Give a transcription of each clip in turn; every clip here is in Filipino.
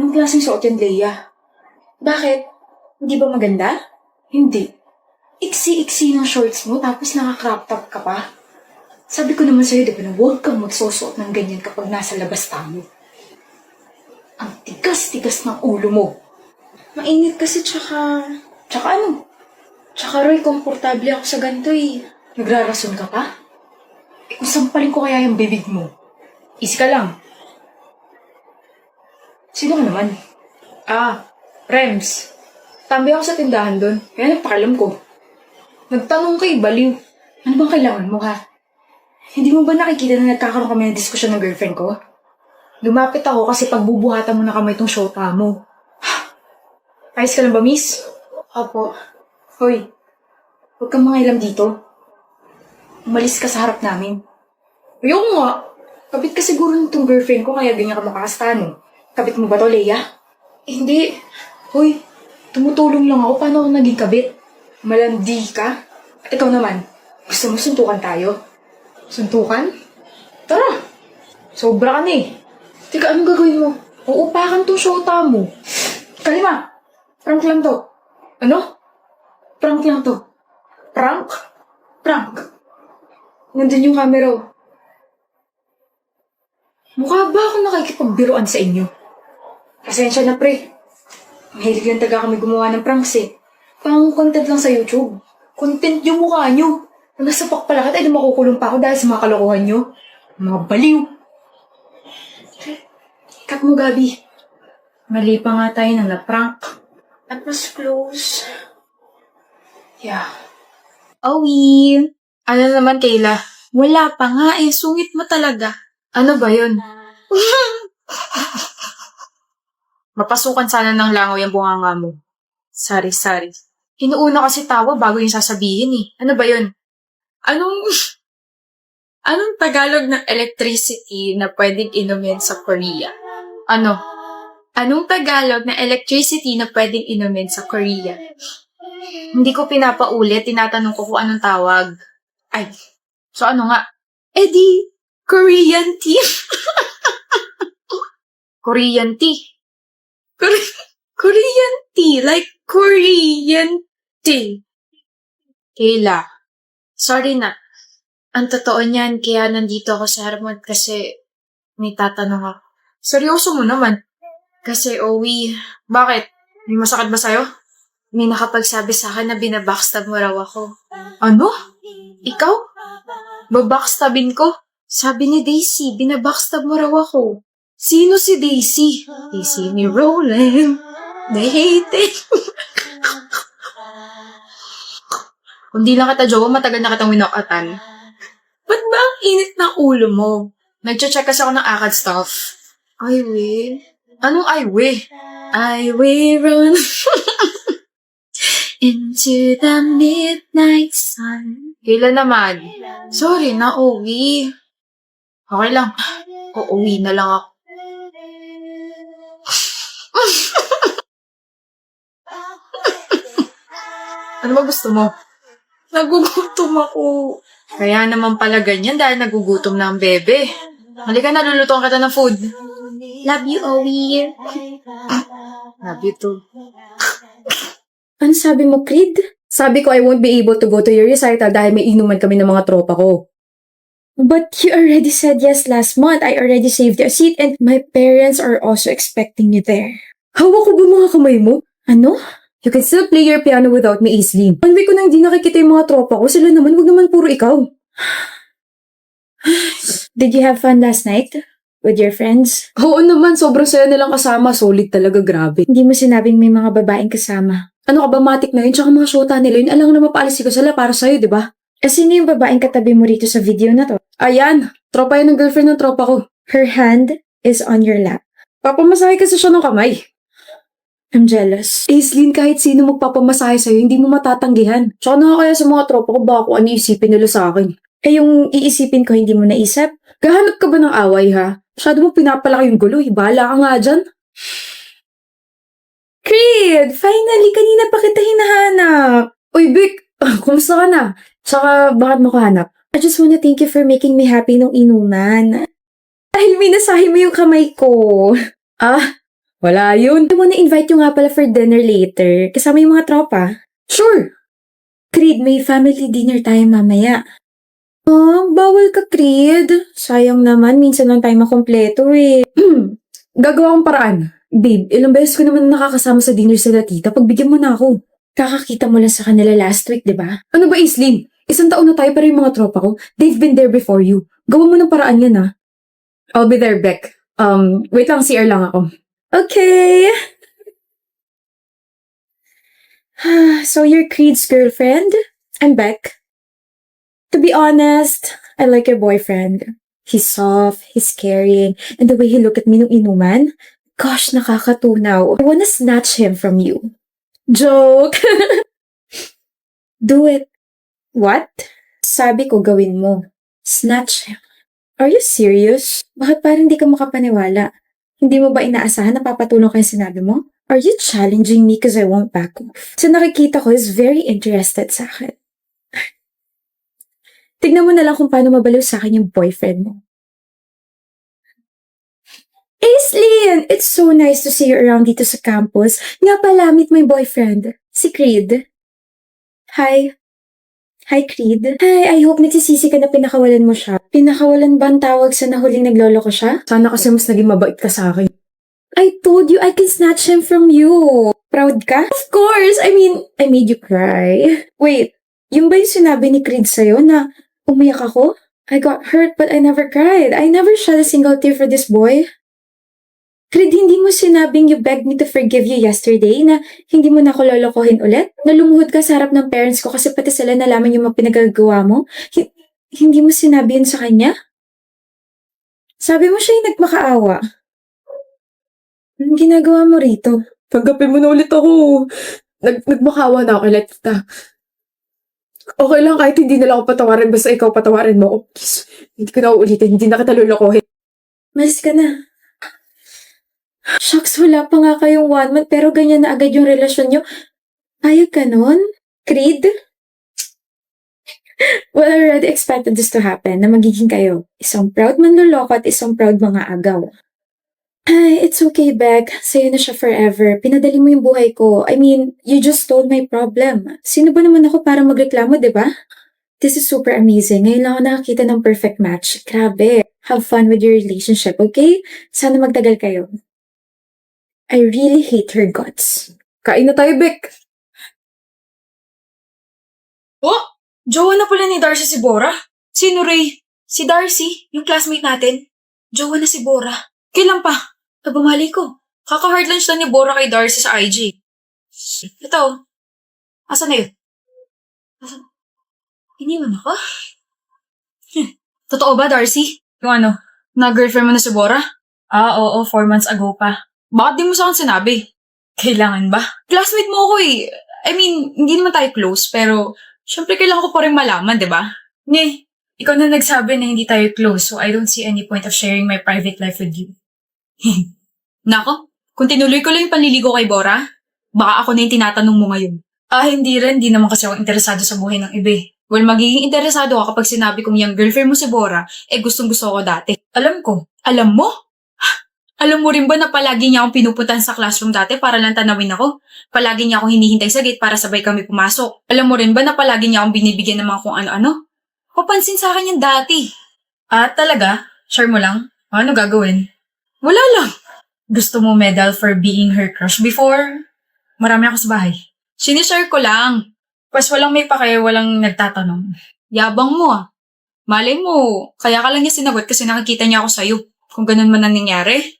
Anong klaseng suot yan, Leia? Bakit? Hindi ba maganda? Hindi. Iksi-iksi ng shorts mo tapos naka-crop top ka pa. Sabi ko naman sa'yo, di ba na huwag kang magsusuot ng ganyan kapag nasa labas tayo. Ang tigas-tigas ng ulo mo. Mainit kasi tsaka... Tsaka ano? Tsaka Roy, komportable ako sa ganito eh. Nagrarason ka pa? Eh kung sampalin ko kaya yung bibig mo. Easy ka lang. Sino ka naman? Rems. Tambay ako sa tindahan doon. Kaya nagpakalam ko. Nagtanong kay baliw. Ano bang kailangan mo ha? Hindi mo ba nakikita na nagkakaroon kami ng diskusyon ng girlfriend ko? Lumapit ako kasi pagbubuhatan mo na kamay itong shota mo. Ayos ka lang ba, miss? Opo. Hoy, huwag kang mangailam dito. Umalis ka sa harap namin. Ayoko nga. Kabit ka siguro nitong girlfriend ko kaya ganyan ka makakastano. Kabit mo ba to, Leia? Hindi. Hoy, tumutulong lang ako. Paano ako naging kabit? Malandi ka? At ikaw naman, gusto mo suntukan tayo? Suntukan? Tara! Sobra ka na eh. Teka, anong gagawin mo? Uupakan tong shota mo. Kalima! Prank lang to. Ano? Prank lang to. Prank? Prank. Nandun yung camera. Mukha ba ako nakikipagbiruan sa inyo? Pasensya na, pre. Mahilig lang taga kami gumawa ng pranks eh. Pang content lang sa YouTube. Content yung mukha nyo. Nung nasapak pala kita, makukulong pa ako dahil sa mga kalokohan nyo. Mga baliw. Cut mo, Gabi. Mali pa nga tayo na na-prank. That was close. Yeah. Owie! Ano naman, Kayla? Wala pa nga eh. Sungit mo talaga. Ano ba yun? Mapasukan sana ng langaw yung bunganga mo. Sorry. Inuuna kasi tawa bago yung sasabihin eh. Ano ba yun? Anong Tagalog ng electricity na pwedeng inumin sa Korea? Ano? Anong Tagalog na electricity na pwedeng inumin sa Korea? Hindi ko pinapaulit. Tinatanong ko kung anong tawag. Ay, so ano nga? Di, Korean tea. Korean tea. Korean tea. Like Korean tea. Kayla, sorry na. Ang totoo niyan, kaya nandito ako sa Harmon kasi may tatanong ako. Seryoso mo naman. Kasi, Owie, bakit? May masakit ba sa'yo? May nakapagsabi sa akin na binabackstab mo raw ako. Ano? Ikaw? Babackstabin ko? Sabi ni Daisy, binabackstab mo raw ako. Sino si Daisy? Daisy ni Roland. They hate it. Kung di lang kita jowa, matagal na kitang winokatan. Ba't ba ang init ng ulo mo? Nag-check kasi ako ng akad stuff. Ay, we. Anong ay, we? I will run into the midnight sun. Kailan naman? Sorry na, Owie. Okay lang. Uuwi na lang ako. Ano ba gusto mo? Nagugutom ako. Kaya naman pala ganyan dahil nagugutom na ang bebe. Halika na, lulutuan kita ng food. Love you, Owie. Love you too. Ano sabi mo, Creed? Sabi ko I won't be able to go to your recital dahil may inuman kami ng mga tropa ko. But you already said yes last month. I already saved your seat and my parents are also expecting you there. Hawak ko ba mga kamay mo? Ano? You can still play your piano without me, Aislinn. One week ko nang hindi nakikita yung mga tropa ko. Sila naman, wag naman puro ikaw. Did you have fun last night? With your friends? Oo naman, sobrang saya nilang kasama. Solid talaga, grabe. Hindi mo sinabing may mga babaeng kasama. Ano ka ba, matik na yun? Tsaka mga syota nila yun. Alang na mapaalis ko sila para sa'yo, di ba? Sino yung babaeng katabi mo rito sa video na to? Ayan, tropa yun ng girlfriend ng tropa ko. Her hand is on your lap. Papamasahe kasi siya ng kamay. I'm jealous. Aislinn, kahit sino magpapamasahe sa'yo, hindi mo matatanggihan. Tsaka nakakaya sa mga tropa ko baka kung ano isipin nila sa akin. Yung iisipin ko hindi mo naisip? Gahanap ka ba ng away, ha? Masyado mo pinapalaki yung gulo, bahala ka nga dyan. Creed! Finally, kanina pa kita hinahanap. Uy, Vic, kumusta ka na? Tsaka, bakit mo kahanap? I just wanna thank you for making me happy nung inuman. Dahil minasahe mo yung kamay ko. Wala yun. I wanna invite you nga pala for dinner later. Kasama yung mga tropa. Sure! Creed, may family dinner tayo mamaya. Oh, bawal ka, Creed. Sayang naman, minsan lang tayo makompleto eh. Gagawa kong paraan. Babe, ilang beses ko naman nakakasama sa dinner sila tita. Pagbigyan mo na ako. Kakakita mo lang sa kanila last week, di ba? Ano ba, Islin? Isang taon na tayo pero yung mga tropa ko, they've been there before you. Gawa mo ng paraan yan, ha? I'll be there, Beck. Wait lang, CR lang ako. Okay. So you're Creed's girlfriend? I'm Beck. To be honest, I like your boyfriend. He's soft, he's caring, and the way he looked at me nung inuman, gosh, nakakatunaw. I wanna snatch him from you. Joke! Do it. What? Sabi ko gawin mo. Snatch him. Are you serious? Bakit parang di ka makapaniwala? Hindi mo ba inaasahan na papatulong kayo sinabi mo? Are you challenging me because I won't back off? Sa nakikita ko is very interested sa akin. Tignan mo na lang kung paano mabaliw sa akin yung boyfriend mo. Aislinn! It's so nice to see you around dito sa campus. Nga pala, meet my boyfriend, si Creed. Hi. Hi, Creed. Hi, I hope nagsisisi ka na pinakawalan mo siya. Pinakawalan ba ang tawag sa nahuling naglolo ko siya? Sana kasi mas naging mabait ka sa akin. I told you I can snatch him from you. Proud ka? Of course! I mean, I made you cry. Wait, yung ba yung sinabi ni Creed sa'yo na umiyak ako? I got hurt but I never cried. I never shed a single tear for this boy. Creed, hindi mo sinabing you begged me to forgive you yesterday na hindi mo na ako lolokohin ulit? Nalumuhod ka sa harap ng parents ko kasi pati sila nalaman yung mga pinagagawa mo? Hindi mo sinabi yun sa kanya? Sabi mo siya yung nagmakaawa. Anong ginagawa mo rito? Tanggapin mo na ulit ako. Nagmakawa na ako, Letita. Okay lang kahit hindi na lang ako patawarin, basta ikaw patawarin mo ako. Please, hindi ko na uulitin, hindi na kita lulukohin. Malis ka na. Shucks, wala pa nga kayong 1 month pero ganyan na agad yung relasyon nyo. Ayag ka nun? Creed? Well, I already expected this to happen na magiging kayo. Isang proud manloloko at isang proud mga agaw. Ay, it's okay, Beck. Sa'yo na siya forever. Pinadali mo yung buhay ko. I mean, you just told my problem. Sino ba naman ako para magreklamo, di ba? This is super amazing. Ngayon lang ako nakakita ng perfect match. Grabe. Have fun with your relationship, okay? Sana magtagal kayo. I really hate her guts. Kain na tayo, Beck. Oh! Jowa na pala ni Darcy si Bora? Sino, Ray? Si Darcy, yung classmate natin. Jowa na si Bora. Kailan pa? Bumali ko. Kaka-hard lunch lang ni Bora kay Darcy sa IG. Ito. Asan na yun? Asan? Iniwan ako? Totoo ba, Darcy? Yung ano, na-girlfriend mo na si Bora? Oo, 4 months ago pa. Bakit di mo sa akin sinabi? Kailangan ba? Classmate mo ako eh. I mean, hindi naman tayo close, pero syempre kailangan ko pa rin malaman, di ba? Ikaw na nagsabi na hindi tayo close, so I don't see any point of sharing my private life with you. Nako, kung tinuloy ko lang yung panliligo kay Bora, baka ako na yung tinatanong mo ngayon. Hindi rin. Hindi naman kasi ako interesado sa buhay ng iba eh. Well, magiging interesado ako kapag sinabi kong yung girlfriend mo si Bora, gustong-gusto ko dati. Alam ko. Alam mo? Alam mo rin ba na palagi niya akong pinupuntahan sa classroom dati para lang tanawin ako? Palagi niya akong hinihintay sa gate para sabay kami pumasok. Alam mo rin ba na palagi niya akong binibigyan ng mga kung ano-ano? Papansin sa akin yan dati. Talaga? Sure mo lang? Ano gagawin? Wala lang. Gusto mo medal for being her crush before? Marami ako sa bahay. Sinishare ko lang. Pas walang may pake, walang nagtatanong. Yabang mo ah. Malay mo, kaya ka lang niya sinagot kasi nakikita niya ako sa'yo. Kung ganun man ang nangyari,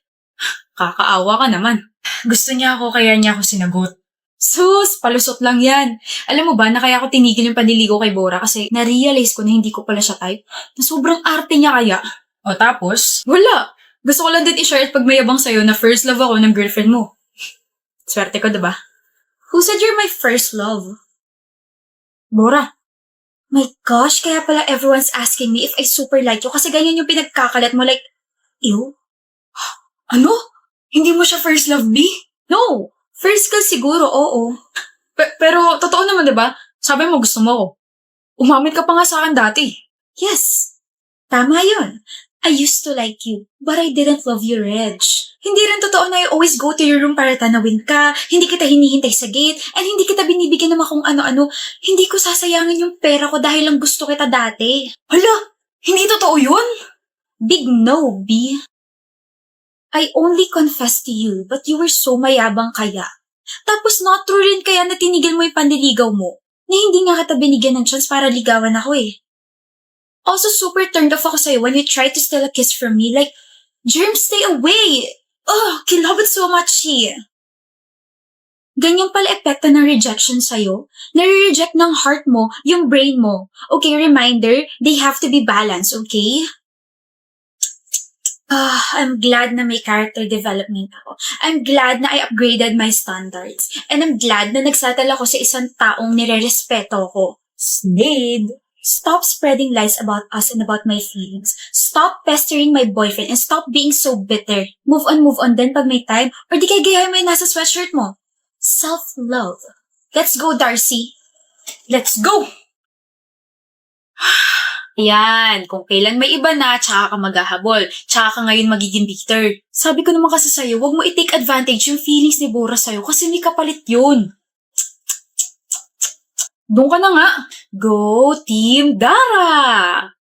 kakaawa ka naman. Gusto niya ako kaya niya ako sinagot. Sus, palusot lang yan. Alam mo ba na kaya ako tinigil yung panliligo kay Bora kasi na-realize ko na hindi ko pala siya type. Na sobrang arte niya kaya. O tapos? Wala. Gusto ko lang din i-share at pagmayabang sa'yo na first love ako ng girlfriend mo. Swerte ko, diba? Who said you're my first love? Bora. My gosh, kaya pala everyone's asking me if I super like you kasi ganyan yung pinagkakalat mo like, ew? Ano? Hindi mo siya first love, B? No. First ka siguro, oo. Pero, totoo naman, diba? Sabi mo, gusto mo ako. Umamit ka pa nga sa akin dati. Yes. Tama yun. I used to like you, but I didn't love you, Reg. Hindi rin totoo na I always go to your room para tanawin ka, hindi kita hinihintay sa gate, and hindi kita binibigyan naman kung ano-ano. Hindi ko sasayangin yung pera ko dahil lang gusto kita dati. Hala, hindi totoo yun? Big no, B. I only confessed to you, but you were so mayabang kaya. Tapos not true rin kaya na tinigil mo yung panliligaw mo, na hindi nga kita binigyan ng chance para ligawan ako eh. Also, super turned off ako sa'yo when you tried to steal a kiss from me. Like, Germ, stay away! Ugh, kilabot so much eh. Ganyan pala epekto ng rejection sa'yo. Nare-reject ng heart mo, yung brain mo. Okay, reminder, they have to be balanced, okay? I'm glad na may character development ako. I'm glad na I upgraded my standards. And I'm glad na nagsatal ako sa isang taong nire-respeto ko. Snade! Stop spreading lies about us and about my feelings. Stop pestering my boyfriend and stop being so bitter. Move on din pag may time or di kay gayahin mo yung nasa sweatshirt mo. Self-love. Let's go, Darcy. Let's go! Yan, kung kailan may iba na, tsaka ka maghahabol. Tsaka ka ngayon magiging bitter. Sabi ko naman kasi sa'yo, wag mo i-take advantage yung feelings ni Bora sa'yo kasi may kapalit yun. Doon ka na nga. Go, Team Dara!